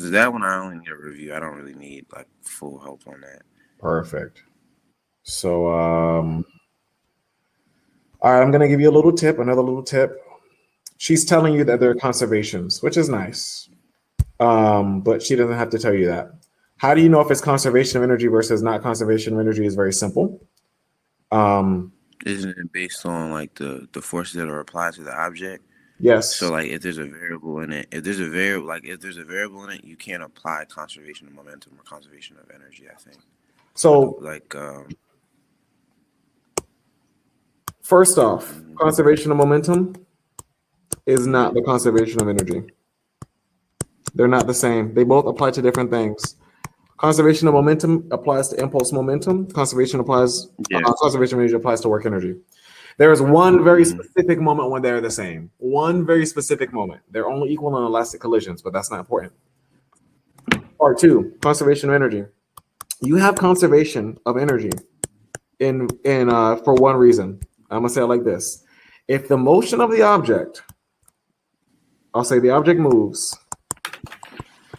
because that one I only need a review. I don't really need like full help on that. Perfect. So, all right, I'm going to give you a little tip, another little tip. She's telling you that they're conservations, which is nice. But she doesn't have to tell you that. How do you know if it's conservation of energy versus not conservation of energy is very simple. Isn't it based on like the forces that are applied to the object? So Yes. like if there's a variable in it, if there's a variable in it, you can't apply conservation of momentum or conservation of energy, I think. But So like first off, mhm. conservation of momentum is not the conservation of energy. They're not the same. They both apply to different things. Conservation of momentum applies to impulse momentum. Yeah. Conservation of energy applies to work energy. There is one very Hmm. specific moment when they're the same. One very specific moment. They're only equal in elastic collisions, but that's not important. Part two, conservation of energy. You have conservation of energy in for one reason. I'm gonna say it like this: if the motion of the object, I'll say the object moves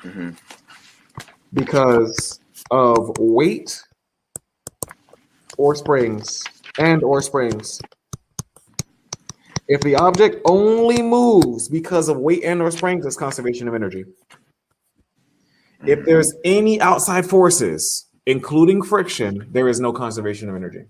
Hmm. because of weight or springs or springs. If the object only moves because of weight and or springs, it's conservation of energy. If Hmm. there's any outside forces, including friction, there is no conservation of energy.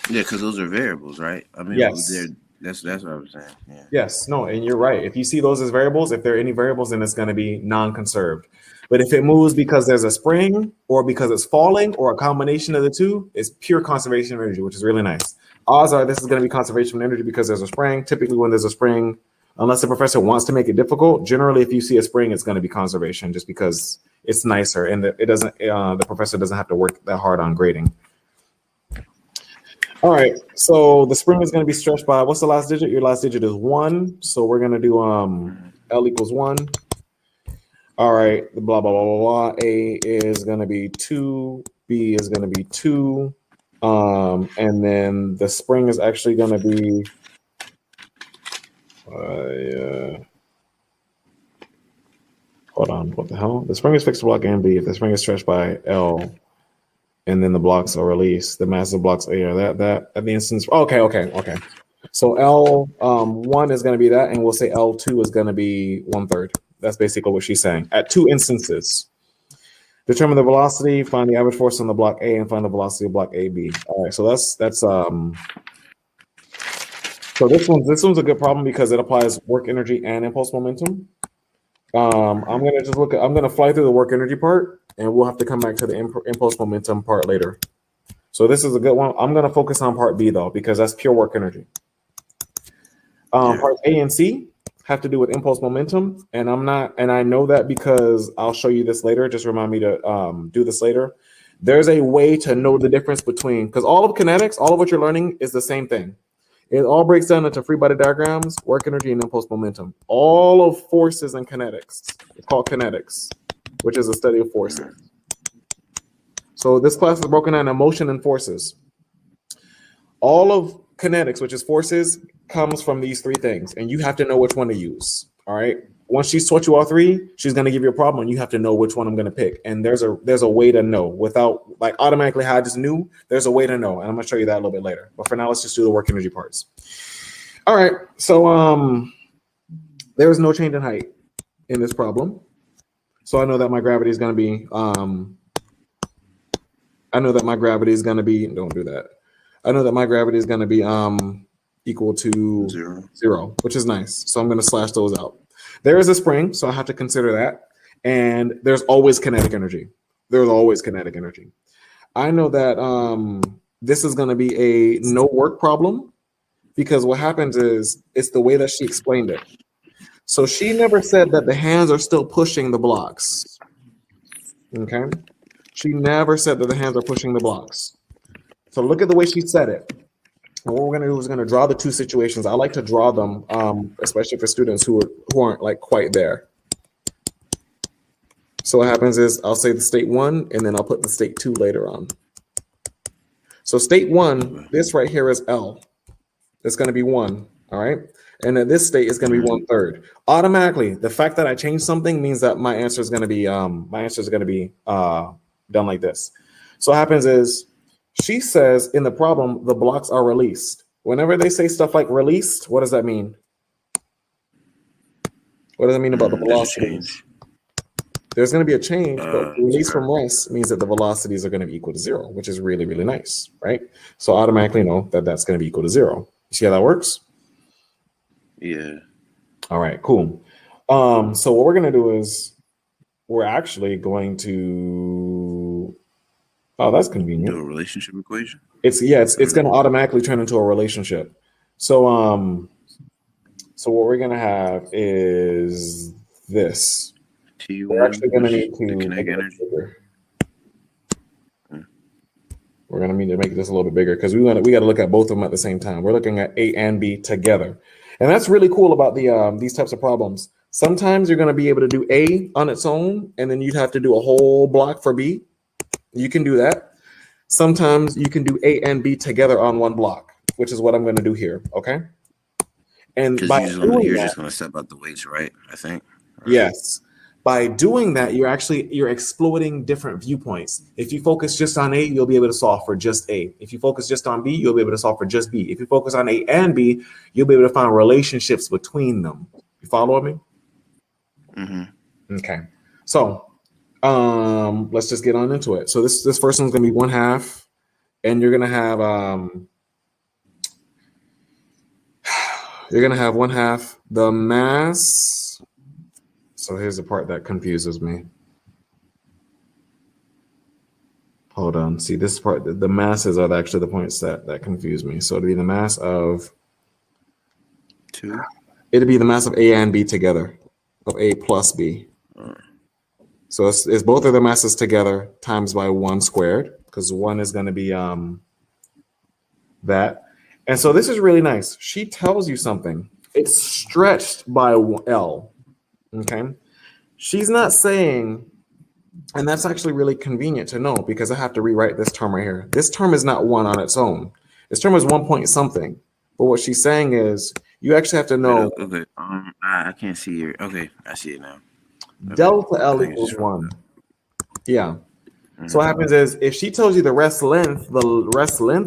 Yeah, because those are variables, right? I mean, Yes. they're that's what I was saying. Yeah. Yes. No, and you're right. If you see those as variables, if there are any variables, then it's going to be non-conserved. But if it moves because there's a spring or because it's falling or a combination of the two, it's pure conservation of energy, which is really nice. Odds are this is going to be conservation of energy because there's a spring. Typically, when there's a spring, unless the professor wants to make it difficult, generally, if you see a spring, it's going to be conservation just because it's nicer and it doesn't. The professor doesn't have to work that hard on grading. All right, so the spring is going to be stretched by what's the last digit? Your last digit is 1, so we're going to do Hmm. L equals 1. All right, blah blah blah blah blah. A is going to be 2, B is going to be 2, and then the spring is actually going to be hold on, what the hell? The spring is fixed to block A and B. If the spring is stretched by L, and then the blocks are released, the massive blocks A are that at the instance. Okay. So L one is going to be that, and we'll say L2 is going to be 1/3. That's basically what she's saying. At two instances, determine the velocity, find the average force on the block A, and find the velocity of block AB. All right, so that's so this one's a good problem because it applies work energy and impulse momentum. I'm gonna fly through the work energy part, and we'll have to come back to the impulse momentum part later. So this is a good one. I'm gonna focus on part B though because that's pure work energy. Yeah. Parts A and C have to do with impulse momentum, and I know that because I'll show you this later. Just remind me to do this later. There's a way to know the difference between because all of kinetics, all of what you're learning is the same thing. It all breaks down into free body diagrams, work energy, and impulse momentum. All of forces and kinetics. It's called kinetics, which is a study of forces. Hmm. So this class is broken down into motion and forces. All of kinetics, which is forces, comes from these three things, and you have to know which one to use. All right. Once she's taught you all three, she's going to give you a problem, and you have to know which one I'm going to pick. And there's a way to know without like automatically how I just knew. There's a way to know, and I'm going to show you that a little bit later. But for now, let's just do the work energy parts. All right. So there is no change in height in this problem. So I know that my gravity is going to be don't do that. I know that my gravity is going to be equal to 0. 0, which is nice. So I'm going to slash those out. There is a spring, so I have to consider that. And there's always kinetic energy. There's always kinetic energy. I know that this is going to be a no work problem because what happens is it's the way that she explained it. So she never said that the hands are still pushing the blocks. Okay. She never said that the hands are pushing the blocks. So look at the way she said it. And what we're going to do is going to draw the two situations. I like to draw them, especially for students who aren't like quite there. So what happens is I'll say the state 1, and then I'll put the state 2 later on. So state 1, this right here is L. It's going to be 1. All right. And at this state, it's going to be Mhm. 1/3. Automatically, the fact that I changed something means that my answer is going to be done like this. So what happens is she says in the problem, the blocks are released. Whenever they say stuff like released, what does that mean? What does it mean about the There's a velocities? change. There's going to be a change, but release Sure. from rest means that the velocities are going to be equal to 0, which is really, really nice, right? So automatically know that that's going to be equal to 0. You see how that works? Yeah. All right, cool. So what we're going to do is we're actually going to. Oh, that's Do convenient. a relationship equation. It's going to automatically turn into a relationship. So what we're going to have is this. We're T1, actually going to which need the to make kinetic it energy. bigger. Mm. We're going to need to make this a little bit bigger because we got to look at both of them at the same time. We're looking at A and B together, and that's really cool about these types of problems. Sometimes you're going to be able to do A on its own, and then you'd have to do a whole block for B. You can do that. Sometimes you can do A and B together on one block, which is what I'm going to do here. Okay. And Because by doing you're that, just gonna step out the weights, right? I think. Right. yes, by doing that, you're exploiting different viewpoints. If you focus just on A, you'll be able to solve for just A. If you focus just on B, you'll be able to solve for just B. If you focus on A and B, you'll be able to find relationships between them. You follow me? Mm-hmm. Okay. So let's just get on into it. So this first one's gonna be 1/2, and you're gonna have 1/2 the mass. So here's the part that confuses me. Hold on. See, this part, the masses are actually the points that confuse me. So it'd be the mass of 2. it'd be the mass of A and B together, of A plus B. So it's both of the masses together times by 1 squared, because 1 is going to be that. And so this is really nice. She tells you something. It's stretched by L. Okay. She's not saying, and that's actually really convenient to know because I have to rewrite this term right here. This term is not 1 on its own. This term is 1 point something. But what she's saying is you actually have to Wait, know okay. I can't see your. Okay, I see it now. Okay, delta I L think it's equals just wrong. 1. Yeah. So what Mm-hmm. happens is if she tells you the rest length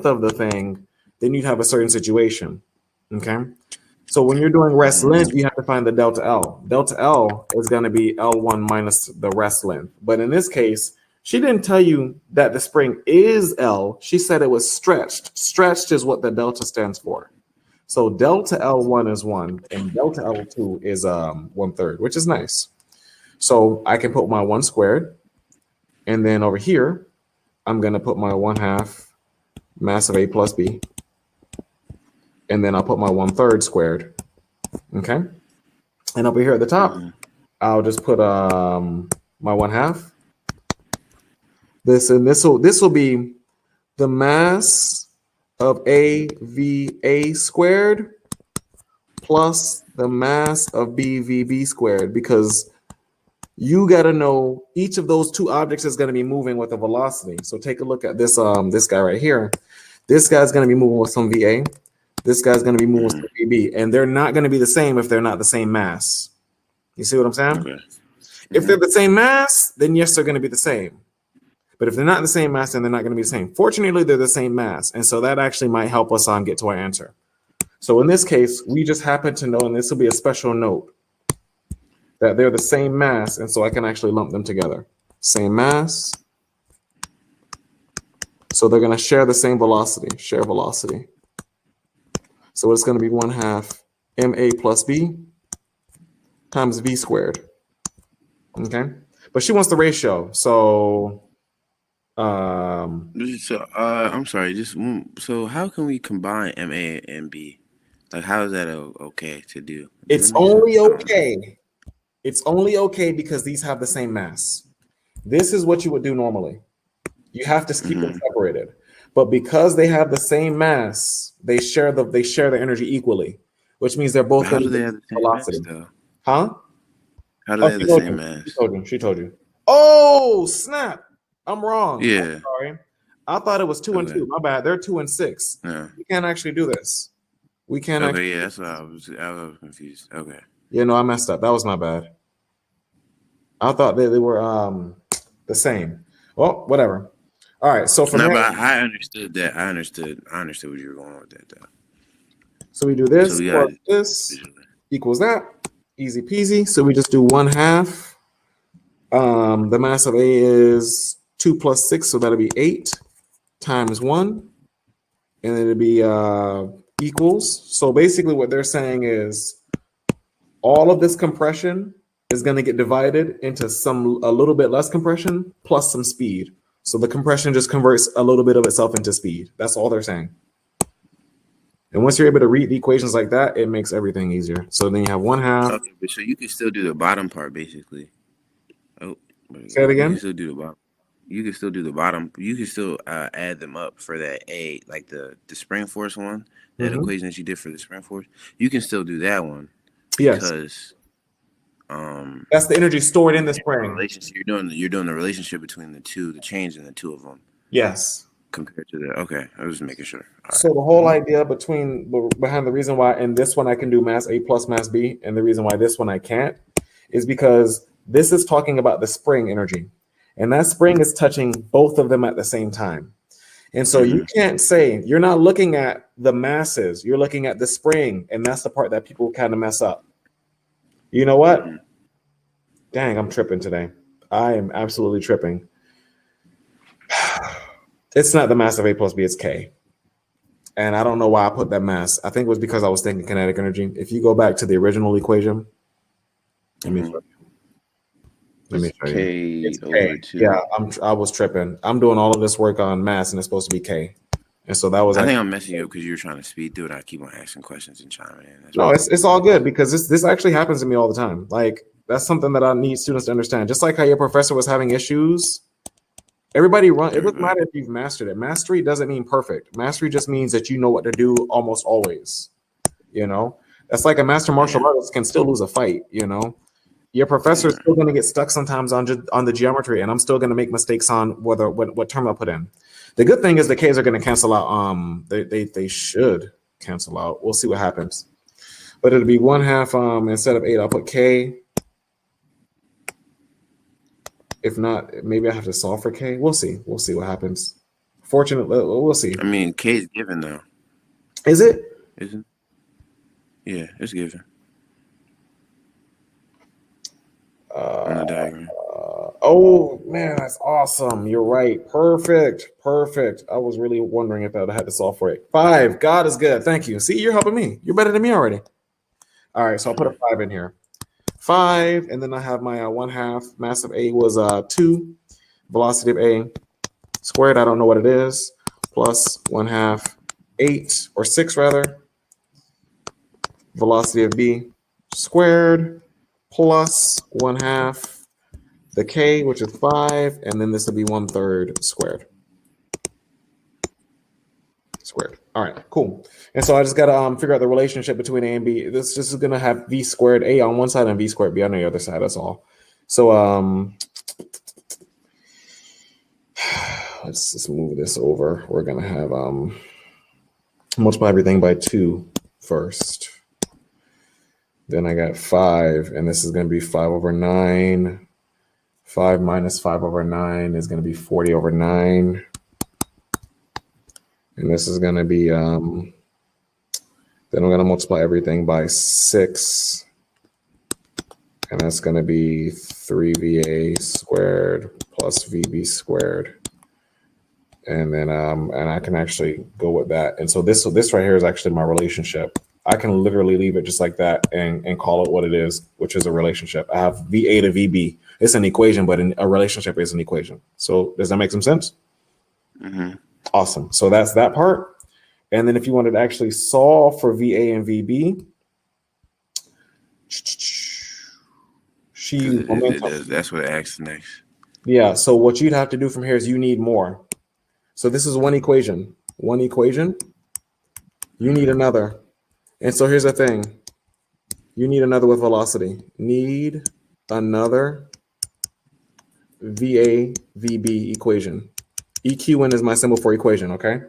of the thing, then you'd have a certain situation. Okay. So when you're doing rest length, you have to find the delta L. Delta L is going to be L1 minus the rest length. But in this case, she didn't tell you that the spring is L. She said it was stretched. Stretched is what the delta stands for. So delta L1 is 1 and delta L2 is 1/3, which is nice. So I can put my 1 squared, and then over here, I'm going to put my 1/2 mass of A plus B, and then I'll put my 1/3 squared. Okay. And over here at the top, Mm-hmm. I'll just put my 1/2. This will be the mass of AVA squared plus the mass of BVB squared, because you got to know each of those two objects is going to be moving with a velocity. So take a look at this guy right here. This guy's going to be moving with some VA. This guy's going to be moving with some VB, and they're not going to be the same if they're not the same mass. You see what I'm saying? Okay. If they're the same mass, then yes, they're going to be the same. But if they're not the same mass, then they're not going to be the same. Fortunately, they're the same mass, and so that actually might help us get to our answer. So in this case, we just happen to know, and this will be a special note, that they're the same mass, and so I can actually lump them together. Same mass. So they're going to share the same velocity, share velocity. So it's going to be 1/2 MA plus B times V squared. Okay. But she wants the ratio. So I'm sorry. So how can we combine MA and B? Like, how is that okay to do? Does it's that make only sense? I don't know. okay. It's only okay because these have the same mass. This is what you would do normally. You have to keep them separated. But because they have the same mass, they share the energy equally, which means they're But both how going do to they get have the same mass velocity. though? Huh? How do Oh, they have she the told same you. She mass? told you. She told you. Oh, snap. I'm wrong. I'm Yeah. sorry. I thought it was 2 and Okay. 2. My bad. They're 2 and 6. Yeah. You can't actually do this. We can't Okay, actually. yeah, that's what I was confused. Okay. Yeah, no, I messed up. That was my bad. I thought they were the same. Well, whatever. All right. So from No, there, but I understood that. I understood where you were going with that, though. so we do So this we got plus this visually. equals that. Easy peasy. So we just do 1/2. The mass of A is 2 plus 6, so that'll be 8 times 1, and it'll be equals. So basically, what they're saying is all of this compression is going to get divided into a little bit less compression plus some speed. So the compression just converts a little bit of itself into speed. That's all they're saying. And once you're able to read the equations like that, it makes everything easier. So then you have 1/2. Okay, but so you can still do the bottom part, basically. Oh, Say it you can again. still do the bottom. You can still do the bottom. You can still add them up for that A, like the spring force one, that Mm-hmm. equation that you did for the spring force. You can still do that one Yes. because That's the energy stored in the the spring. relationship you're doing the relationship between the two, the change in the two of them Yes. compared to the. Okay, I was just making sure. All So right. the whole idea behind the reason why in this one I can do mass A plus mass B, and the reason why this one I can't, is because this is talking about the spring energy, and that spring is touching both of them at the same time. And so you can't say you're not looking at the masses, you're looking at the spring, and that's the part that people kind of mess up. You know what? Dang, I'm tripping today. I am absolutely tripping. It's not the mass of A plus B, it's K. And I don't know why I put that mass. I think it was because I was thinking kinetic energy. If you go back to the original equation, let me show you. Let me show you. K It's K. over 2. Yeah, I was tripping. I'm doing all of this work on mass, and it's supposed to be K. And so that was I think actually I'm messing you up because you were trying to speed through it. I keep on asking questions and chiming in. That's no, my it's all good because this actually happens to me all the time. Like that's something that I need students to understand. Just like how your professor was having issues, everybody run. It doesn't matter if you've mastered it. Mastery doesn't mean perfect. Mastery just means that you know what to do almost always. You know, that's like a master martial artist can still lose a fight. You know, your professor is still going to get stuck sometimes on the geometry, and I'm still going to make mistakes on what term I put in. The good thing is the K's are going to cancel out. They should cancel out. We'll see what happens. But it'll be 1/2. Instead of 8, I'll put K. If not, maybe I have to solve for K. We'll see. We'll see what happens. Fortunately, we'll see. I mean, K is given though. Is it? Isn't? Yeah, it's given. On the diagram. Oh man, that's awesome. You're right. Perfect. Perfect. I was really wondering if I had to solve for it. 5. God is good. Thank you. See, you're helping me. You're better than me already. All right, so I'll put a 5 in here. 5, and then I have my 1/2. Mass of A was 2. Velocity of A squared, I don't know what it is, plus 1/2, 8 or 6 rather. Velocity of B squared plus 1/2 the K, which is 5, and then this will be 1/3 squared. Squared. All right, cool. And so I just got to figure out the relationship between A and B. This is going to have V squared A on one side and V squared B on the other side. That's all. So let's just move this over. We're going to have multiply everything by 2 first. Then I got 5, and this is going to be 5/9. 5 minus 5/9 is going to be 40/9. And this is going to be, then I'm going to multiply everything by 6. And that's going to be 3VA squared plus VB squared. And then, and I can actually go with that. And so this right here is actually my relationship. I can literally leave it just like that and call it what it is, which is a relationship. I have VA to VB. It's an equation, but a relationship is an equation. So does that make some sense? Mm-hmm. Awesome. So that's that part. And then if you wanted to actually solve for VA and VB, That's what it asks next. Yeah. So what you'd have to do from here is you need more. So this is one equation. One equation. You need another. And so here's the thing. You need another with velocity. Need another VA VB equation. EQN is my symbol for equation, okay?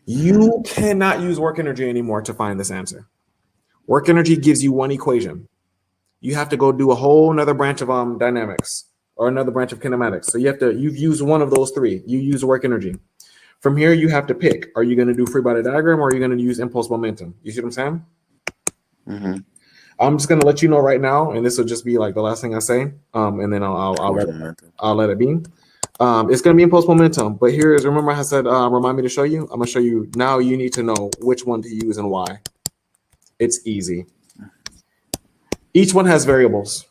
You cannot use work energy anymore to find this answer. Work energy gives you one equation. You have to go do a whole another branch of dynamics or another branch of kinematics. So you've used one of those three. You use work energy. From here, you have to pick. Are you going to do free body diagram or are you going to use impulse momentum? You see what I'm saying? Mm-hmm. I'm just going to let you know right now, and this will just be like the last thing I say, and then I'll let it be. It's going to be impulse momentum, but remember I said remind me to show you. I'm going to show you now. You need to know which one to use and why. It's easy. Each one has variables.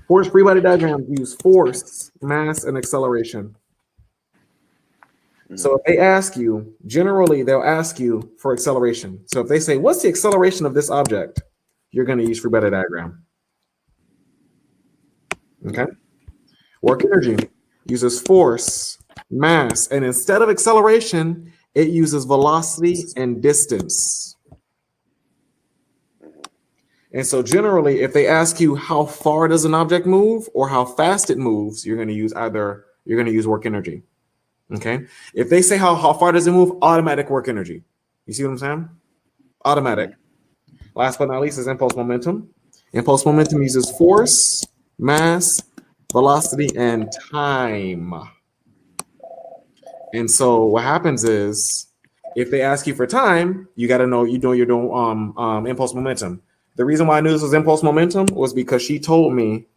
Force free body diagrams use force, mass, and acceleration. So if they ask you, generally they'll ask you for acceleration. So if they say, what's the acceleration of this object? You're going to use free body diagram. Okay. Work energy uses force, mass, and instead of acceleration, it uses velocity and distance. And so generally, if they ask you how far does an object move or how fast it moves, you're going to use work energy. Okay. If they say how far does it move, automatic work energy. You see what I'm saying? Automatic. Last but not least is impulse momentum. Impulse momentum uses force, mass, velocity, and time. And so what happens is if they ask you for time, you got to know you're doing impulse momentum. The reason why I knew this was impulse momentum was because she told me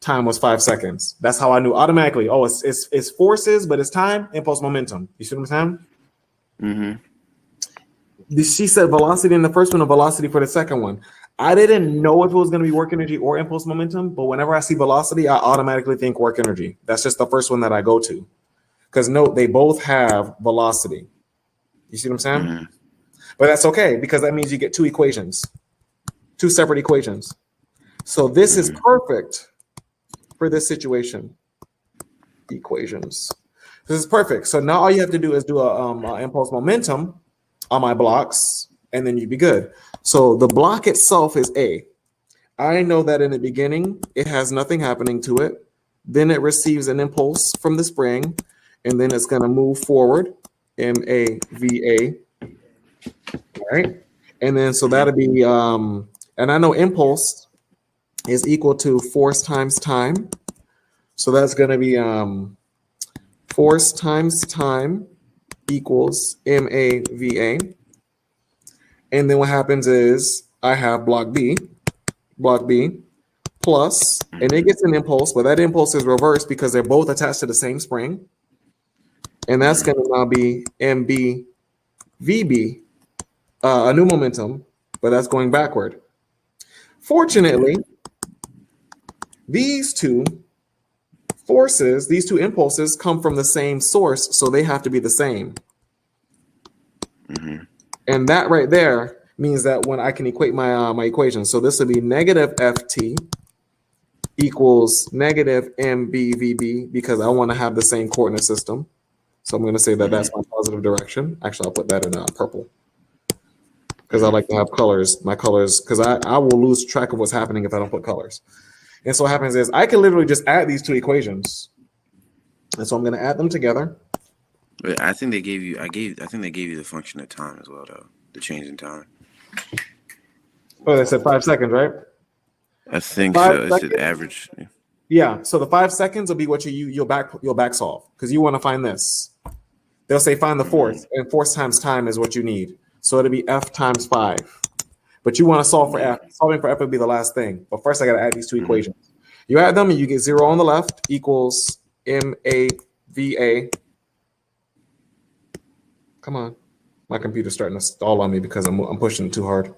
time was 5 seconds. That's how I knew automatically. Oh, it's forces, but it's time, impulse momentum. You see what I'm saying? She said velocity in the first one and velocity for the second one. I didn't know if it was going to be work energy or impulse momentum, but whenever I see velocity, I automatically think work energy. That's just the first one that I go to. Because note, they both have velocity. You see what I'm saying? But that's okay, because that means you get two equations, two separate equations. So this is perfect for this situation. Equations. This is perfect. So now all you have to do is do a impulse momentum on my blocks, and then you'd be good. So the block itself is A. I know that in the beginning, it has nothing happening to it. Then it receives an impulse from the spring, and then it's going to move forward, MAVA, right? And then so that'll be, and I know impulse is equal to force times time. So that's going to be force times time equals MAVA. And then what happens is I have block B plus, and it gets an impulse, but that impulse is reversed because they're both attached to the same spring. And that's going to now be MBVB, a new momentum, but that's going backward. Fortunately, these two forces, these two impulses come from the same source, so they have to be the same. And that right there means that when I can equate my equation, so this would be negative FT equals negative MBVB because I want to have the same coordinate system. So I'm going to say that that's my positive direction. Actually, I'll put that in purple because I like to have colors, my colors, because I will lose track of what's happening if I don't put colors. And so what happens is I can literally just add these two equations. And so I'm going to add them together. But I think they gave you. I think they gave you the function of time as well, though. The change in time. Oh, they said 5 seconds, right? I think so. It's the average. Yeah. So the 5 seconds will be what you'll back solve because you want to find this. They'll say find the force, and force times time is what you need. So it'll be F times 5. But you want to solve for F. Solving for F would be the last thing. But first, I got to add these two equations. You add them, and you get 0 on the left equals MAVA. Come on. My computer's starting to stall on me because I'm pushing too hard.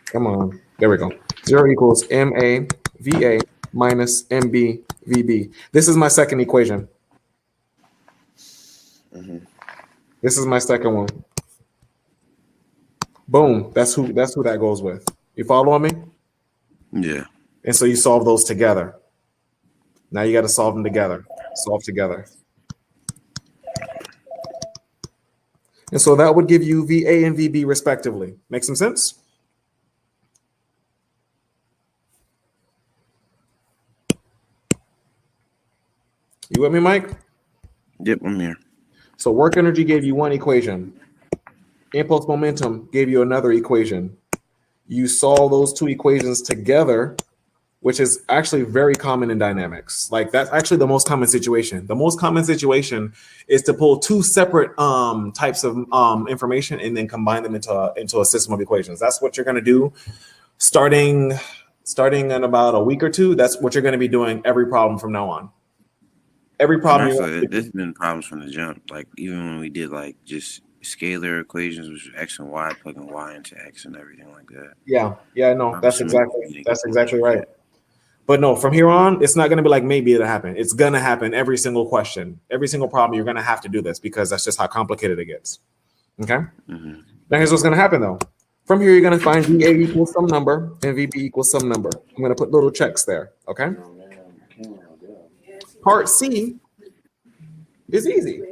Come on. There we go. 0 equals MAVA minus MBVB. This is my second equation. This is my second one. Boom. That's who that goes with. You following me? Yeah. And so you solve those together. Now you got to solve them together. Solve together. And so that would give you VA and VB respectively. Make some sense? You with me, Mike? Yep, I'm here. So work energy gave you one equation. Impulse momentum gave you another equation. You solve those two equations together, which is actually very common in dynamics. Like that's actually the most common situation. The most common situation is to pull two separate types of information and then combine them into a system of equations. That's what you're going to do starting in about a week or two. That's what you're going to be doing every problem from now on. Every problem. There's been problems from the jump. Like even when we did like just scalar equations, which were x and y, plugging y into x and everything like that. Yeah, no, that's exactly right. But no, from here on, it's not going to be like maybe it'll happen. It's going to happen every single question, every single problem. You're going to have to do this because that's just how complicated it gets. Okay. Mm-hmm. Now here's what's going to happen though. From here, you're going to find VA equals some number and VB equals some number. I'm going to put little checks there. Okay. Part C is easy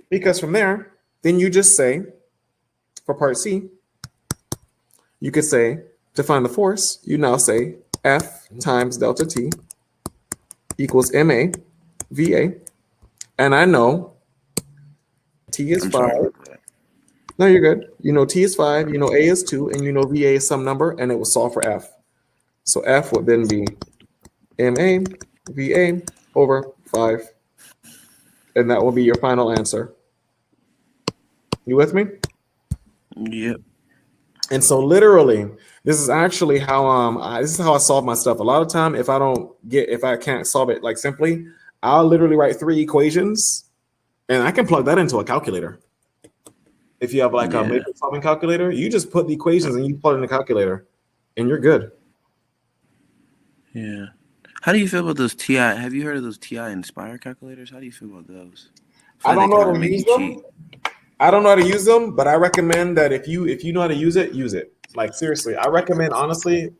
because from there, then you just say for part C, you could say to find the force, you now say F times delta T equals MA VA. And I know T is 5. No, you're good. You know T is 5, you know A is 2, and you know VA is some number, and it will solve for F. So F would then be MA VA over 5. And that will be your final answer. You with me? Yep. And so literally, this is actually how I solve my stuff. A lot of time, if I can't solve it like simply, I'll literally write 3 equations, and I can plug that into a calculator. If you have like a matrix solving calculator, you just put the equations and you plug in the calculator, and you're good. Yeah. How do you feel about those TI? Have you heard of those TI Inspire calculators? How do you feel about those? I don't know how to use them. I don't know how to use them, but I recommend that if you know how to use it, use it. Like seriously, I recommend honestly.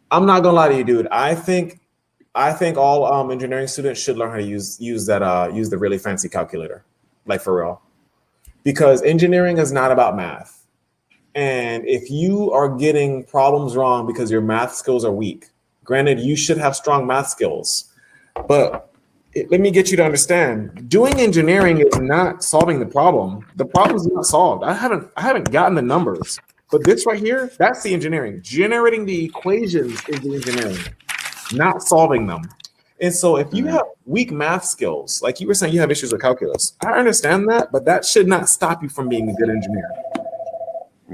I'm not gonna lie to you, dude. I think all engineering students should learn how to use the really fancy calculator, like for real, because engineering is not about math. And if you are getting problems wrong because your math skills are weak, granted, you should have strong math skills, but let me get you to understand, doing engineering is not solving the problem. The problem is not solved. I haven't gotten the numbers, but this right here, that's the engineering. Generating the equations is the engineering, not solving them. And so if you have weak math skills, like you were saying, you have issues with calculus. I understand that, but that should not stop you from being a good engineer.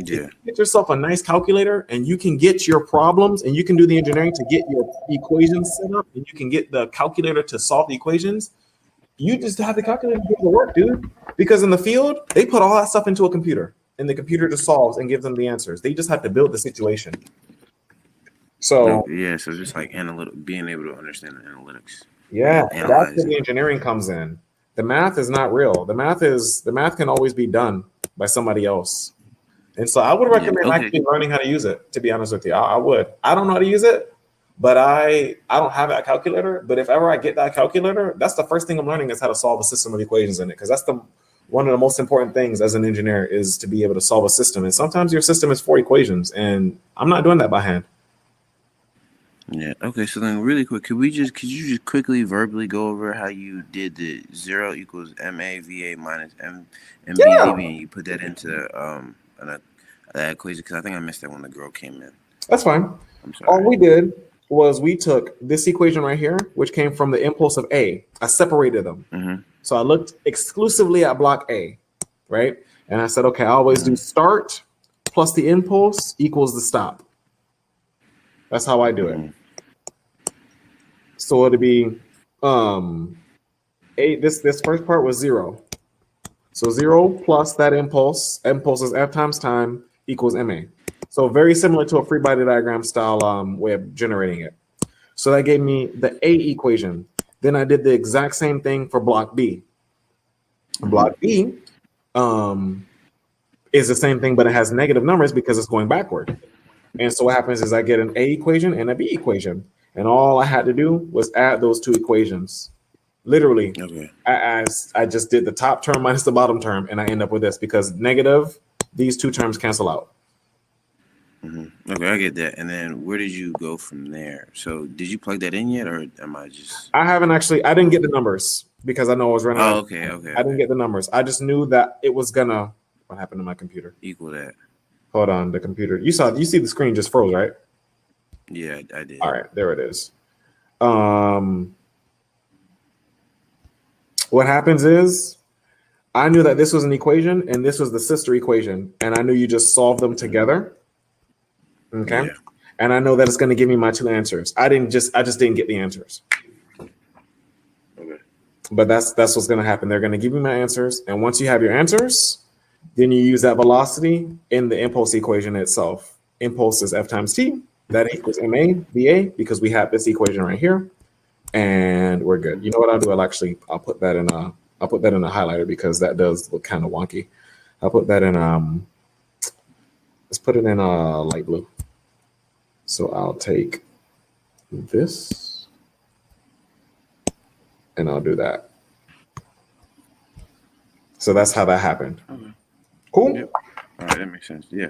Yeah. Get yourself a nice calculator and you can get your problems and you can do the engineering to get your equations set up and you can get the calculator to solve the equations. You just have the calculator to do the work, dude. Because in the field, they put all that stuff into a computer and the computer just solves and gives them the answers. They just have to build the situation. So so just like being able to understand the analytics. Yeah, that's where the engineering comes in. The math is not real. The math can always be done by somebody else. And so I would recommend actually learning how to use it, to be honest with you. I would. I don't know how to use it, but I don't have that calculator. But if ever I get that calculator, that's the first thing I'm learning is how to solve a system of equations in it. Because that's one of the most important things as an engineer is to be able to solve a system. And sometimes your system is 4 equations, and I'm not doing that by hand. Yeah. Okay. So then, really quick, could you just quickly verbally go over how you did the 0 equals MAVA minus MBDB, and you put that into that equation? Because I think I missed that when the girl came in. That's fine. I'm sorry. All we did was we took this equation right here, which came from the impulse of A. I separated them. Mm-hmm. So I looked exclusively at block A, right? And I said, okay, I always do start plus the impulse equals the stop. That's how I do it. So it'd be this first part was 0. So 0 plus that impulse is F times time equals MA. So very similar to a free body diagram style way of generating it. So that gave me the A equation. Then I did the exact same thing for block B. Block B is the same thing, but it has negative numbers because it's going backward. And so what happens is I get an A equation and a B equation. And all I had to do was add those 2 equations. Literally, I just did the top term minus the bottom term, and I end up with this because negative, these 2 terms cancel out. Okay, I get that. And then where did you go from there? So did you plug that in yet, or am I just? I haven't actually. I didn't get the numbers because I know I was running out Oh, of okay, time. okay, I didn't okay. get the numbers. I just knew that it was gonna. What happened to my computer? Equal that. Hold on, the computer. You see the screen just froze, right? Yeah, I All did. right, there it is. Um, what happens is I knew that this was an equation and this was the sister equation, and I knew you just solve them together. Okay. Yeah. And I know that it's going to give me my two answers. I just didn't get the answers. Okay. But that's what's going to happen. They're going to give you my answers, and once you have your answers, then you use that velocity in the impulse equation itself. Impulse is F times T. That equals ma va because we have this equation right here, and we're good. You know what I'll do? I'll put that in a highlighter because that does look kind of wonky. I'll put that in let's put it in light blue. So I'll take this and I'll do that. So that's how that happened. Okay. Cool. Yep. All right, that makes sense. Yeah.